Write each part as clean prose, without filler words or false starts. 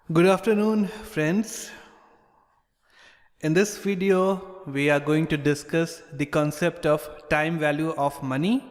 Good afternoon, friends. In this video, we are going to discuss the concept of time value of money.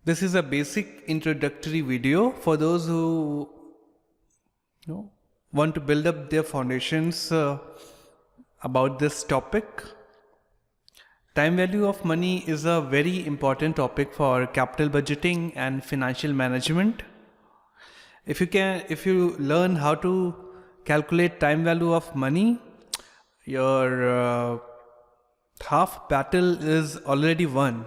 This is a basic introductory video for those who want to build up their foundations about this topic. Time value of money is a very important topic for capital budgeting and financial management. If you learn how to calculate time value of money, your half battle is already won.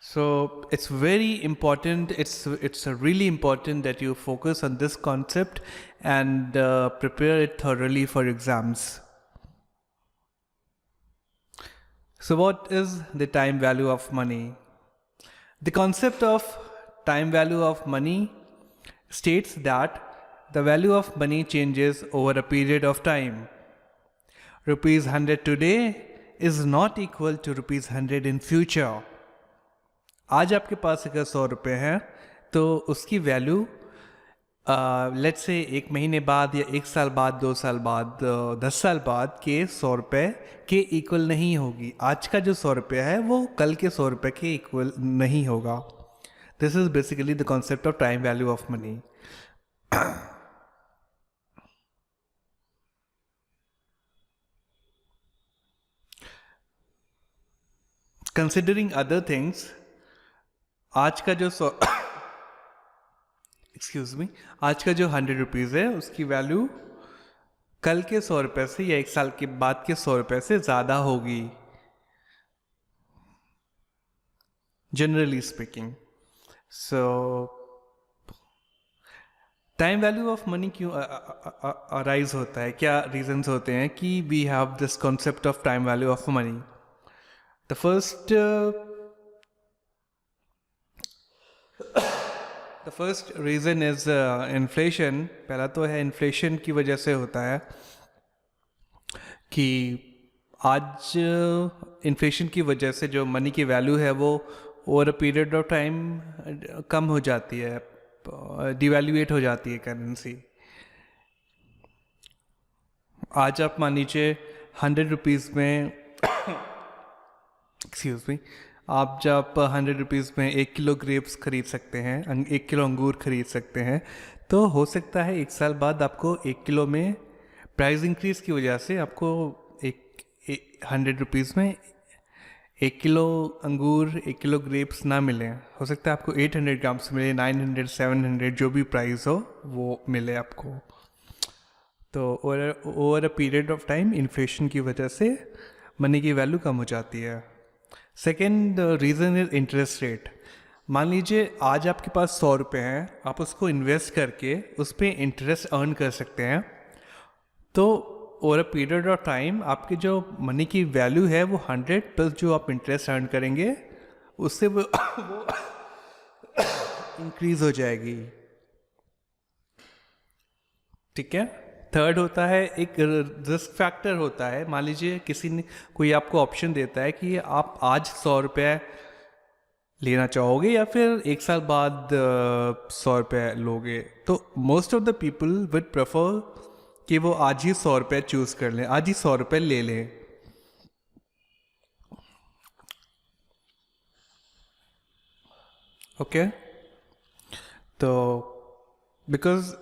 So it's very important. It's really important that you focus on this concept and prepare it thoroughly for exams. So what is the time value of money? The concept of time value of money states that the value of money changes over a period of time. Rupees 100 today is not equal to rupees 100 in future. आज आपके पास अगर 100 रुपये हैं तो उसकी value let's say 1 महीने बाद या 1 साल बाद, 2 साल बाद, 10 साल बाद के 100 रुपये के इक्वल नहीं होगी. आज का जो 100 रुपये है वो कल के 100 रुपये के इक्वल नहीं होगा. This is basically the concept of time value of money. Considering other things, आज का जो आज का जो 100 रुपीज़ है उसकी वैल्यू कल के 100 रुपये से या 1 साल के बाद के 100 रुपये से ज़्यादा होगी, generally speaking. So, time value of money क्यों अराइज होता है, क्या रीजंस होते हैं कि we have this concept of time value of money? The first reason is inflation. पहला तो है इन्फ्लेशन की वजह से होता है कि आज इन्फ्लेशन की वजह से जो मनी की वैल्यू है वो over a period of time कम हो जाती है, डिवैल्यूएट हो जाती है करेंसी. आज आप मान लीजिए 100 रुपीज़ में आप जब 100 रुपीज़ में 1 किलो ग्रेप्स खरीद सकते हैं, 1 किलो अंगूर खरीद सकते हैं, तो हो सकता है 1 साल बाद आपको 1 किलो में प्राइस इंक्रीज़ की वजह से आपको 100 रुपीज़ में 1 किलो अंगूर, 1 किलो ग्रेप्स ना मिले. हो सकता है आपको 800 ग्राम्स मिले, 900, 700 जो भी प्राइस हो वो मिले आपको. तो over a period of time inflation की वजह से मनी की वैल्यू कम हो जाती है. Second reason is interest rate. मान लीजिए आज आपके पास 100 रुपये हैं, आप उसको इन्वेस्ट करके उस पर इंटरेस्ट अर्न कर सकते हैं. तो over a period of time आपकी जो मनी की वैल्यू है वो 100 प्लस जो आप इंटरेस्ट अर्न करेंगे उससे वो इंक्रीज हो जाएगी. ठीक है. थर्ड होता है एक रिस्क फैक्टर होता है. मान लीजिए कोई आपको ऑप्शन देता है कि आप आज 100 रुपये लेना चाहोगे या फिर 1 साल बाद 100 रुपये लोगे, तो most of the people would prefer कि वो आज ही 100 रुपये चूज कर लें, आज ही 100 रुपये ले लें. ओके. तो बिकॉज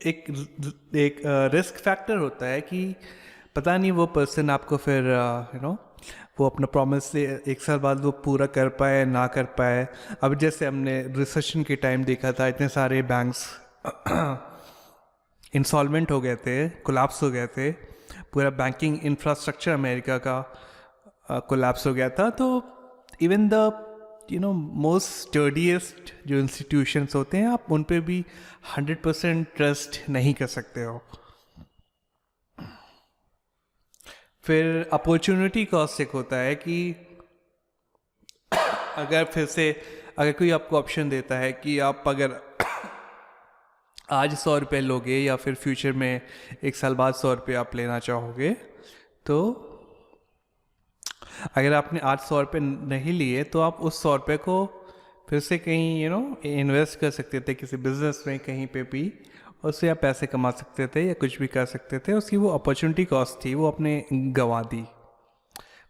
एक रिस्क फैक्टर होता है कि पता नहीं वो पर्सन आपको फिर वो अपना प्रॉमिस से 1 साल बाद वो पूरा कर पाए ना कर पाए. अब जैसे हमने रिसेशन के टाइम देखा था, इतने सारे बैंक्स इंसॉल्वेंट हो गए थे, कोलैप्स हो गए थे, पूरा बैंकिंग इंफ्रास्ट्रक्चर अमेरिका का कोलैप्स हो गया था. तो इवन द मोस्ट स्टडीएस्ट जो इंस्टीट्यूशंस होते हैं आप उन पे भी 100% ट्रस्ट नहीं कर सकते हो. फिर अपॉर्चुनिटी कॉस्ट एक होता है कि अगर कोई आपको ऑप्शन देता है कि आप अगर आज 100 रुपये लोगे या फिर फ्यूचर में 1 साल बाद 100 रुपये आप लेना चाहोगे, तो अगर आपने आज 100 रुपये नहीं लिए तो आप उस 100 रुपये को फिर से कहीं इन्वेस्ट कर सकते थे किसी बिजनेस में, कहीं पे भी, उससे आप पैसे कमा सकते थे या कुछ भी कर सकते थे, उसकी वो अपॉर्चुनिटी कॉस्ट थी, वो आपने गंवा दी।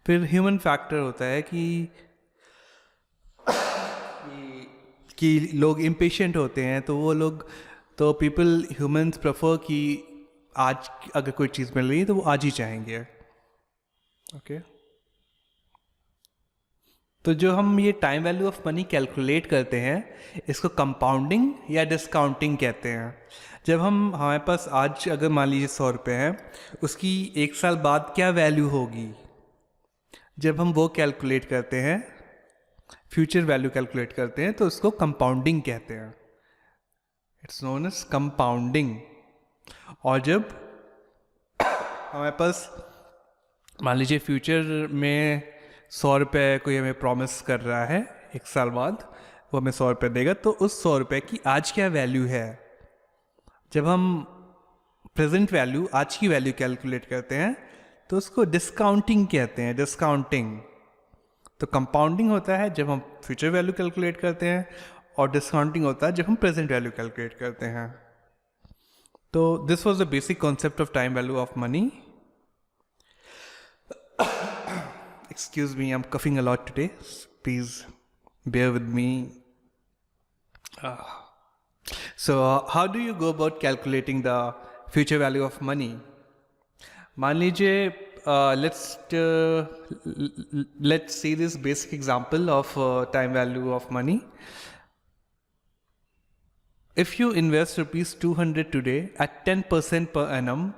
फिर ह्यूमन फैक्टर होता है कि लोग इम्पेशेंट होते हैं, तो वो लोग, तो पीपल ह्यूमंस प्रेफर कि आज अगर कोई चीज़ मिल रही है तो वो आज ही चाहेंगे। ओके तो जो हम ये time value of money calculate करते हैं, इसको कंपाउंडिंग या डिस्काउंटिंग कहते हैं। जब हम हमारे पास आज अगर मान लीजिए 100 रुपये हैं, उसकी एक साल बाद क्या वैल्यू होगी, जब हम वो कैलकुलेट करते हैं, फ्यूचर वैल्यू कैलकुलेट करते हैं, तो उसको कंपाउंडिंग कहते हैं। It's known as compounding. और जब हमारे पास मान लीजिए फ्यूचर में 100 रुपये कोई हमें प्रॉमिस कर रहा है, एक साल बाद वो हमें 100 रुपये देगा, तो उस 100 रुपये की आज क्या वैल्यू है, जब हम प्रेजेंट वैल्यू, आज की वैल्यू कैलकुलेट करते हैं, तो उसको डिस्काउंटिंग कहते हैं, डिस्काउंटिंग। तो कंपाउंडिंग होता है जब हम फ्यूचर वैल्यू कैलकुलेट करते हैं, और डिस्काउंटिंग होता है जब हम प्रेजेंट वैल्यू कैलकुलेट करते हैं। तो this was the basic concept of time value of money. Excuse me, I'm coughing a lot today. Please bear with me. So, how do you go about calculating the future value of money? मान लीजिए, let's see this basic example of time value of money. If you invest rupees 200 today at 10% per annum,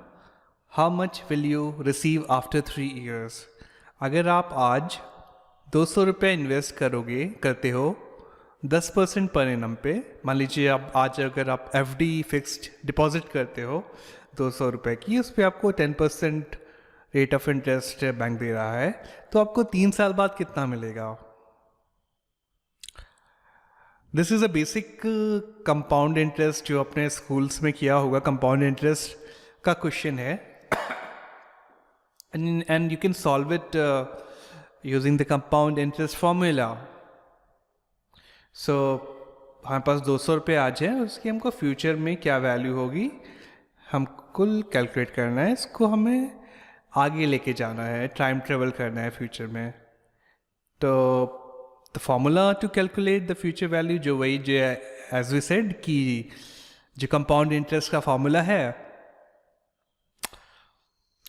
how much will you receive after 3 years? अगर आप आज 200 रुपये invest करते हो 10% per annum पे, मान लीजिए आप आज अगर आप FD फिक्स्ड डिपॉजिट करते हो 200 रुपये की, उस पर आपको 10% रेट ऑफ इंटरेस्ट बैंक दे रहा है, तो आपको 3 साल बाद कितना मिलेगा? This is a basic compound interest जो अपने स्कूल्स में किया होगा, कंपाउंड इंटरेस्ट का क्वेश्चन है। And you can solve it using the compound interest formula. So हमारे पास 200 रुपये आज है, उसकी हमको फ्यूचर में क्या वैल्यू होगी हमको कैलकुलेट करना है, इसको हमें आगे लेके जाना है, टाइम ट्रेवल करना है फ्यूचर में। तो the formula to calculate the future value जो वही जो एज वी सेड कि जो कंपाउंड इंटरेस्ट का फॉर्मूला है,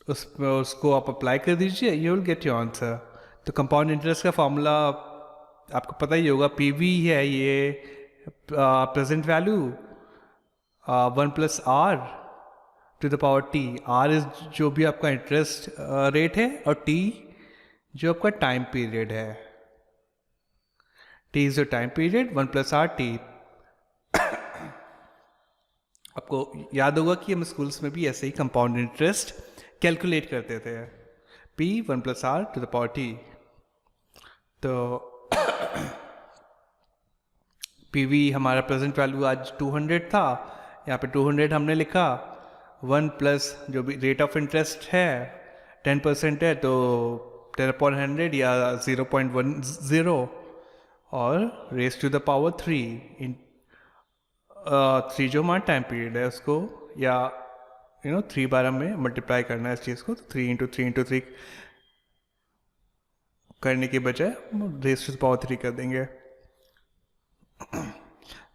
उसको आप अप्लाई कर दीजिए, you will get your answer. तो कंपाउंड इंटरेस्ट का फॉर्मूला आपको पता ही होगा, PV है ये present value 1 + R to the power T। R is जो भी आपका इंटरेस्ट रेट है, और T जो आपका टाइम पीरियड है। T is the time period, 1 + R T। आपको याद होगा कि हम स्कूल्स में भी ऐसे ही कंपाउंड इंटरेस्ट कैलकुलेट करते थे, P 1 + R to the power T। तो PV हमारा प्रेजेंट वैल्यू आज 200 था, यहाँ पे 200 हमने लिखा, 1 प्लस जो भी रेट ऑफ इंटरेस्ट है 10% है, तो 10/100 या 0.10, और रेस टू द पावर 3 3 जो हमारा टाइम पीरियड है उसको, या 3 बार हमें मल्टीप्लाई करना है इस चीज़ को, तो 3 × 3 × 3 करने के बजाय रेस टू द पावर 3 कर देंगे।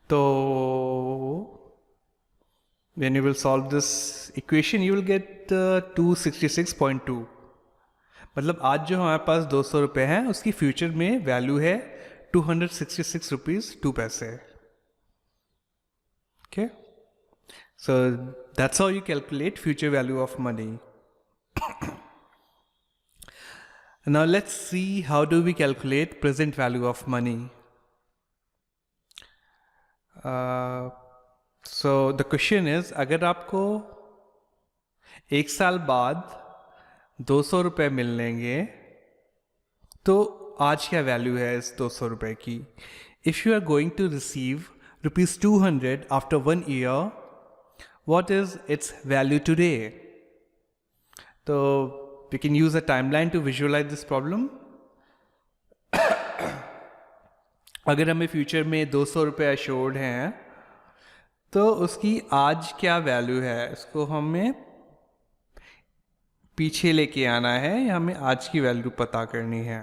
तो when you will solve this equation you will get 266.2। मतलब आज जो हमारे पास 200 रुपये हैं, उसकी फ्यूचर में वैल्यू है 266 रुपीज़ 2 पैसे। Okay, so that's how you calculate future value of money. Now let's see how do we calculate present value of money. So the question is, अगर आपको एक साल बाद 200 रुपये मिलेंगे, तो आज क्या वैल्यू है इस 200 रुपये की? If you are going to receive rupees 200 after 1 year, what is its value today? So we can use a timeline to visualize this problem. अगर हमें फ्यूचर में 200 रुपये अश्योर्ड हैं, तो उसकी आज क्या वैल्यू है, इसको हमें पीछे लेके आना है या हमें आज की वैल्यू पता करनी है।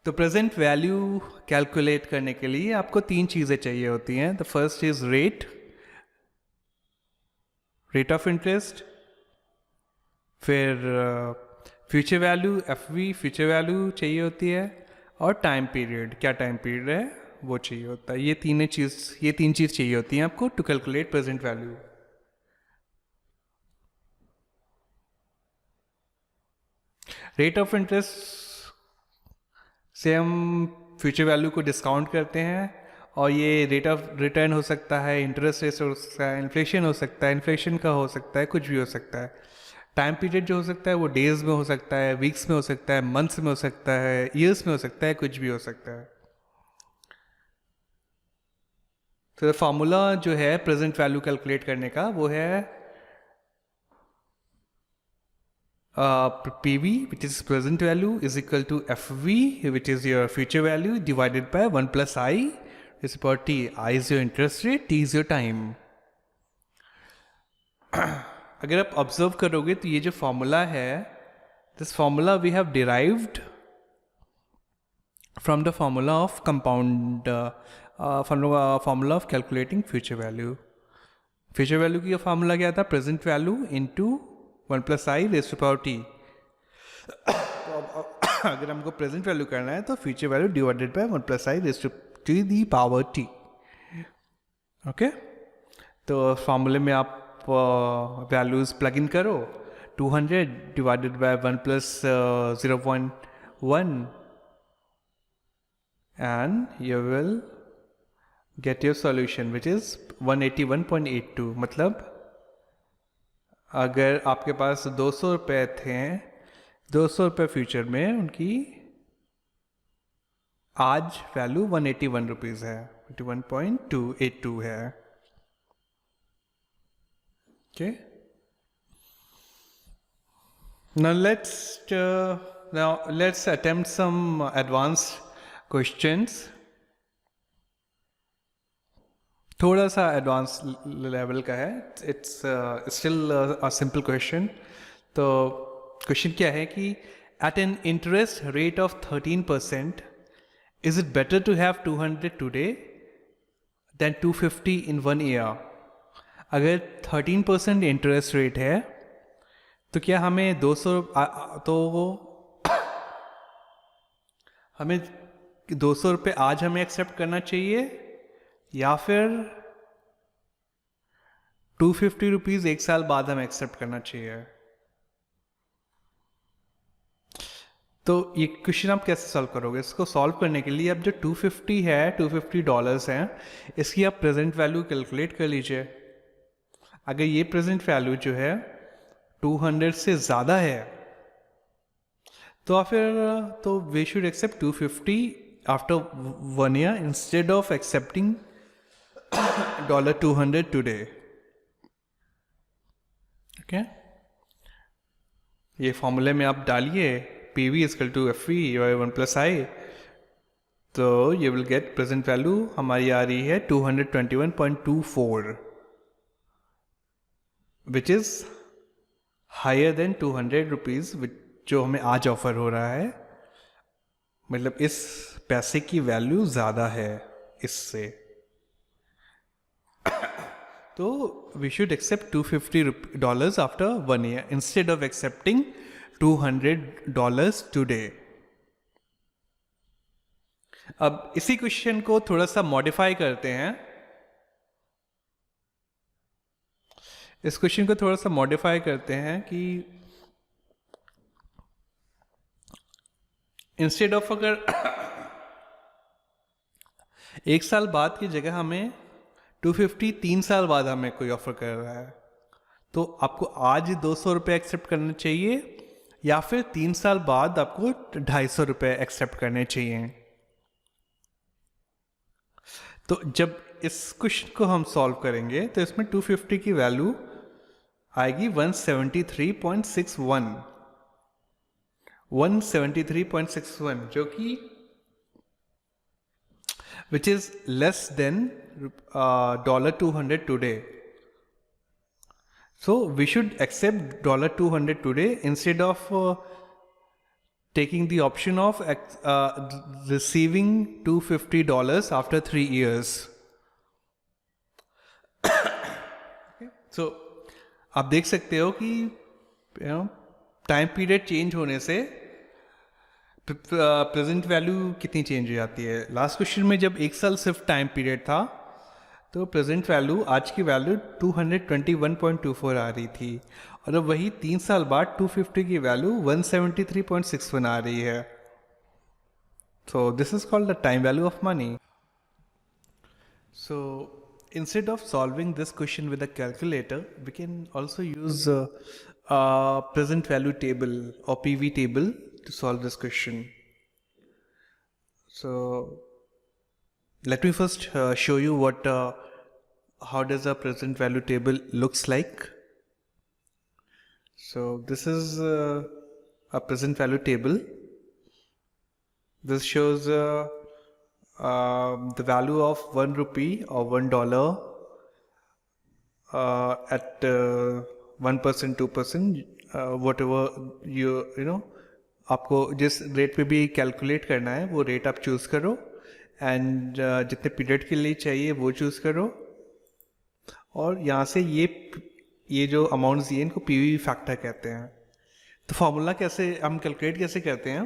तो प्रेजेंट वैल्यू कैलकुलेट करने के लिए आपको तीन चीज़ें चाहिए होती हैं। The first is rate of interest, फिर future value FV future value चाहिए होती है, और टाइम पीरियड, क्या टाइम पीरियड है वो चाहिए होता है। ये तीन चीज़ चाहिए होती हैं आपको to calculate present value. Rate of interest से हम फ्यूचर वैल्यू को डिस्काउंट करते हैं, और ये रेट ऑफ रिटर्न हो सकता है, इंटरेस्ट रेट हो सकता है, इन्फ्लेशन हो सकता है, इन्फ्लेशन का हो सकता है, कुछ भी हो सकता है। टाइम पीरियड जो हो सकता है वो डेज में हो सकता है, वीक्स में हो सकता है, मंथ्स में हो सकता है, ईयर्स में हो सकता है, कुछ भी हो सकता है। तो फार्मूला जो है प्रेजेंट वैल्यू कैलकुलेट करने का वो है PV, which is present value, is equal to FV, which is your future value, divided by 1 plus I is equal to T. I is your interest rate, T is your time. अगर आप observe करोगे तो ये जो formula है, this formula we have derived from the formula of compound, formula of calculating future value. Future value की formula क्या था, present value into 1 plus i raise to power t. अगर हमको प्रेजेंट वैल्यू करना है तो future value divided by 1 plus i raise to the power t. Okay, तो फॉर्मूले में आप वैल्यूज प्लग इन करो, 200 divided by 1 plus 0.1 and you will get your solution which is 181.82। मतलब अगर आपके पास 200 रुपये थे, 200 रुपये फ्यूचर में, उनकी आज वैल्यू 181 रुपीज़ है, 81.282 है। Okay, now let's attempt some advanced questions। थोड़ा सा एडवांस लेवल का है, it's still a simple question. तो क्वेश्चन क्या है कि at an interest rate of 13% is it better to have 200 today than 250 in 1 year. अगर 13% इंटरेस्ट रेट है तो क्या हमें 200 हमें 200 रुपये आज हमें एक्सेप्ट करना चाहिए, या फिर 250 रुपीज़ एक साल बाद हमें एक्सेप्ट करना चाहिए। तो ये क्वेश्चन आप कैसे सॉल्व करोगे? इसको सॉल्व करने के लिए अब जो 250 है, $250 हैं, इसकी आप प्रेजेंट वैल्यू कैलकुलेट कर लीजिए। अगर ये प्रेजेंट वैल्यू जो है 200 से ज़्यादा है तो फिर तो we should accept 250 after 1 year instead of accepting $200 today. Okay, ये फॉर्मूले में आप डालिए PV equal to FV by 1 plus i, तो ये विल गेट प्रेजेंट वैल्यू हमारी आ रही है 221.24, which is higher than 200 rupees जो हमें आज ऑफर हो रहा है। मतलब इस पैसे की वैल्यू ज़्यादा है इससे। तो we should accept $250 after 1 year instead of accepting $200 today. अब इसी क्वेश्चन को थोड़ा सा मॉडिफाई करते हैं। इस क्वेश्चन को थोड़ा सा मॉडिफाई करते हैं कि इंस्टेड ऑफ अगर 1 साल बाद की जगह हमें 250 3 साल बाद हमें कोई ऑफर कर रहा है, तो आपको आज 200 रुपये एक्सेप्ट करने चाहिए, या फिर 3 साल बाद आपको 250 रुपये एक्सेप्ट करने चाहिए। तो जब इस क्वेश्चन को हम सॉल्व करेंगे तो इसमें 250 की वैल्यू आएगी 173.61, 173.61, जो कि which is less than $200 today. So we should accept $200 today instead of taking the option of receiving $250 after 3 years. So आप देख सकते हो कि टाइम पीरियड चेंज होने से प्रेजेंट वैल्यू कितनी चेंज हो जाती है. लास्ट क्वेश्चन में जब 1 साल सिर्फ टाइम पीरियड था तो प्रेजेंट वैल्यू, आज की वैल्यू 221.24 आ रही थी, और अब वही 3 साल बाद 250 की वैल्यू 173.61 आ रही है. So this is called the time value of money. So instead of solving this question with a calculator, we can also use a present value table or PV table to solve this question. So let me first show you what how does a present value table looks like. So this is a present value table. This shows the value of 1 rupee or $1 at 1%, 2%, whatever you know, आपको जिस rate पे भी calculate करना है वो rate आप choose करो, and जितने पीरियड के लिए चाहिए वो चूज़ करो, और यहाँ से ये जो अमाउंट्स दिए इनको पीवी फैक्टर कहते हैं. तो फॉर्मूला कैसे हम कैलकुलेट कैसे करते हैं?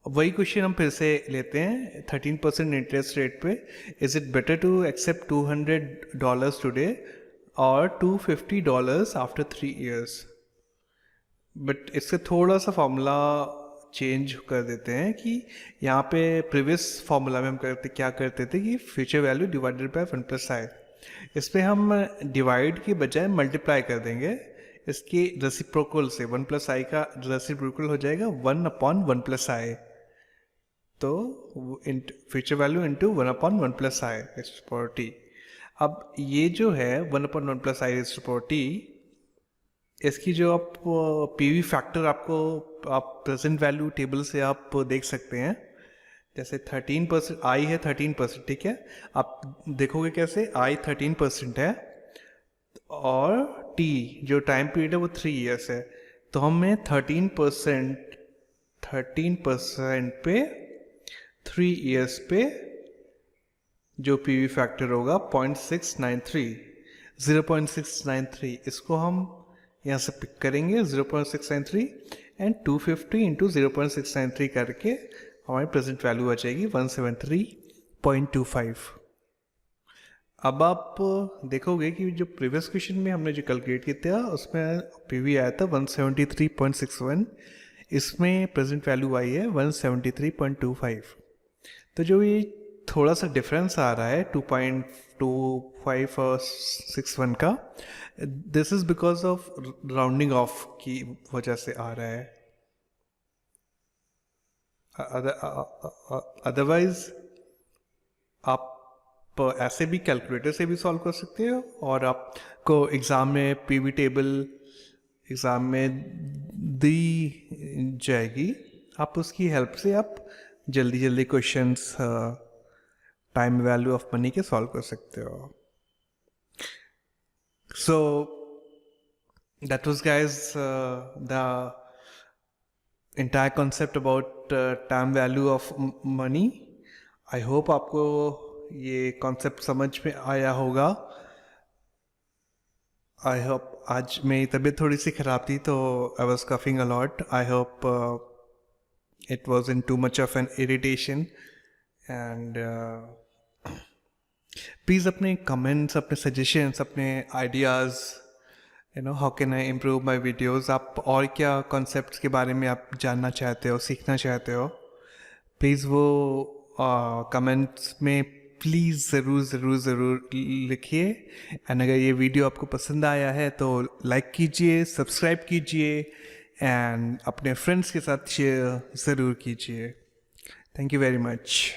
वही क्वेश्चन हम फिर से लेते हैं. 13% इंटरेस्ट रेट पे, is it better to accept $200 today और $250 आफ्टर 3 years? बट इससे थोड़ा सा फॉर्मूला चेंज कर देते हैं कि यहाँ पे प्रीवियस फॉर्मूला में हम क्या करते थे कि future value divided bye 1+i, इस पर हम डिवाइड के बजाय मल्टीप्लाई कर देंगे इसके रेसिप्रोकल से. 1+i का रेसिप्रोकल हो जाएगा 1/1+i. तो future value into 1/1+i t. अब ये जो है 1/1+i t, इसकी जो आप पीवी फैक्टर आपको आप प्रेजेंट वैल्यू टेबल से आप देख सकते हैं. जैसे 13%, i है 13%, ठीक है. आप देखोगे कैसे, i 13% है और t जो टाइम पीरियड है वो 3 years है. तो हमें 13% पे 3 years पे जो पीवी फैक्टर होगा 0.693, इसको हम यहाँ से पिक करेंगे 0.693, एंड 250 इंटू 0.693 करके हमारी प्रेजेंट वैल्यू आ जाएगी 173.25. अब आप देखोगे कि जो प्रीवियस क्वेश्चन में हमने जो कैलकुलेट किया था उसमें पीवी आया था 173.61, इसमें प्रेजेंट वैल्यू आई है 173.25. तो जो ये थोड़ा सा डिफरेंस आ रहा है 2.25 और 61 का, this is because of rounding off की वजह से आ रहा है. अदरवाइज आप ऐसे भी कैलकुलेटर से भी सॉल्व कर सकते हो, और आपको एग्ज़ाम में पीवी टेबल एग्ज़ाम में दी जाएगी, आप उसकी हेल्प से आप जल्दी questions time value of money के सॉल्व कर सकते हो. So that was guys the entire concept about time value of money. I hope आपको ये कॉन्सेप्ट समझ में आया होगा. आई होप, आज मेरी तबीयत थोड़ी सी ख़राब थी तो I was coughing a lot. I hope it wasn't too much of an irritation, and please अपने comments, अपने suggestions, अपने ideas, how can I improve my videos, आप और क्या concepts के बारे में आप जानना चाहते हो, सीखना चाहते हो, प्लीज़ वो comments में प्लीज़ ज़रूर लिखिए. एंड अगर ये वीडियो आपको पसंद आया है तो लाइक कीजिए, सब्सक्राइब कीजिए, एंड अपने फ्रेंड्स के साथ शेयर ज़रूर कीजिए. Thank you very much.